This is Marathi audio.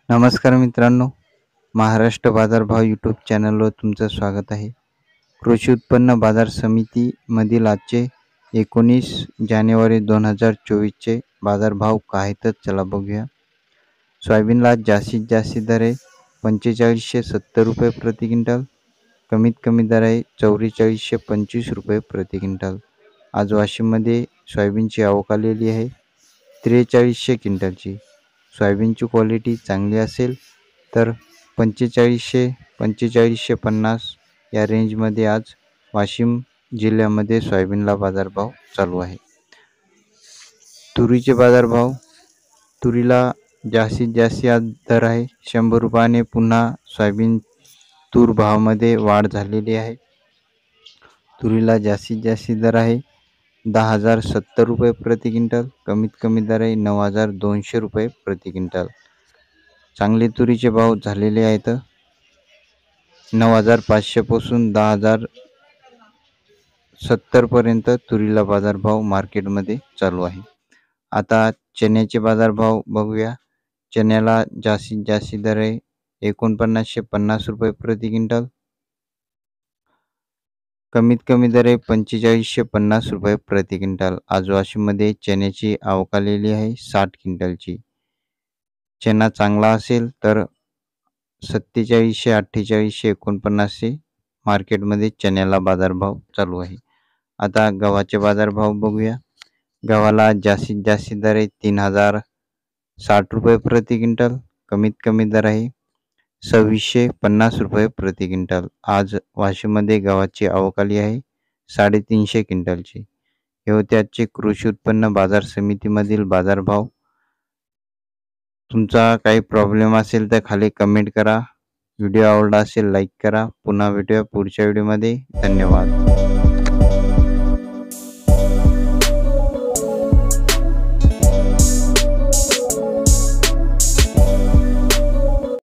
नमस्कार मित्रांनो, महाराष्ट्र बाजारभाव यूट्यूब चॅनलवर तुमचं स्वागत आहे. कृषी उत्पन्न बाजार समितीमधील आजचे 19 जानेवारी 2024चे बाजारभाव काय आहेत चला बघूया. सोयाबीनला जास्तीत जास्त दर आहे 4570 रुपये प्रति क्विंटल. कमीत कमी दर आहे 4425 रुपये प्रति क्विंटल. आज वाशिममध्ये सोयाबीनची आवक आलेली आहे 4300 क्विंटलची. सोयाबीनची क्वालिटी चांगली असेल तर 4550 या रेंजमध्ये आज वाशिम जिल्ह्यामध्ये सोयाबीनला बाजारभाव चालू आहे. तुरीचे बाजारभाव, तुरीला जास्तीत जास्त आज दर आहे 100 रुपयाने. पुन्हा सोयाबीन तूर भावामध्ये वाढ झालेली आहे. तुरीला जास्तीत जास्त दर आहे 10,070 रुपये प्रति क्विंटल. कमीत कमी दर आहे 9,200 रुपये प्रति क्विंटल. चांगले तुरीचे भाव झालेले आहेत 9,500 पासून 10,070 पर्यंत तुरीला बाजारभाव मार्केटमध्ये चालू आहे. आता चण्याचे बाजारभाव बघूया. चण्याला जास्तीत जास्त दर आहे 4950 रुपये प्रति क्विंटल. कमीत कमी दर आहे 4550 रुपये प्रति क्विंटल. आज वाशिममध्ये चण्याची आवक आलेली आहे 60 क्विंटलची. चणा चांगला असेल तर 4700, 4800, 4900 मार्केटमध्ये चण्याला बाजारभाव चालू आहे. आता गव्हाचे बाजारभाव बघूया. गव्हाला जास्तीत जास्त दर आहे 3060 रुपये प्रति क्विंटल. कमीत कमी दर आहे 2650 रुपये प्रति क्विंटल. आज वाशिममध्ये गव्हाची आवक आली आहे 350 क्विंटलची. हे होते आजचे कृषी उत्पन्न बाजार समितीमधील बाजारभाव. तुमचा काही प्रॉब्लेम असेल तर खाली कमेंट करा. व्हिडिओ आवडला असेल लाईक करा. पुन्हा भेटूया पुढच्या व्हिडिओमध्ये. धन्यवाद.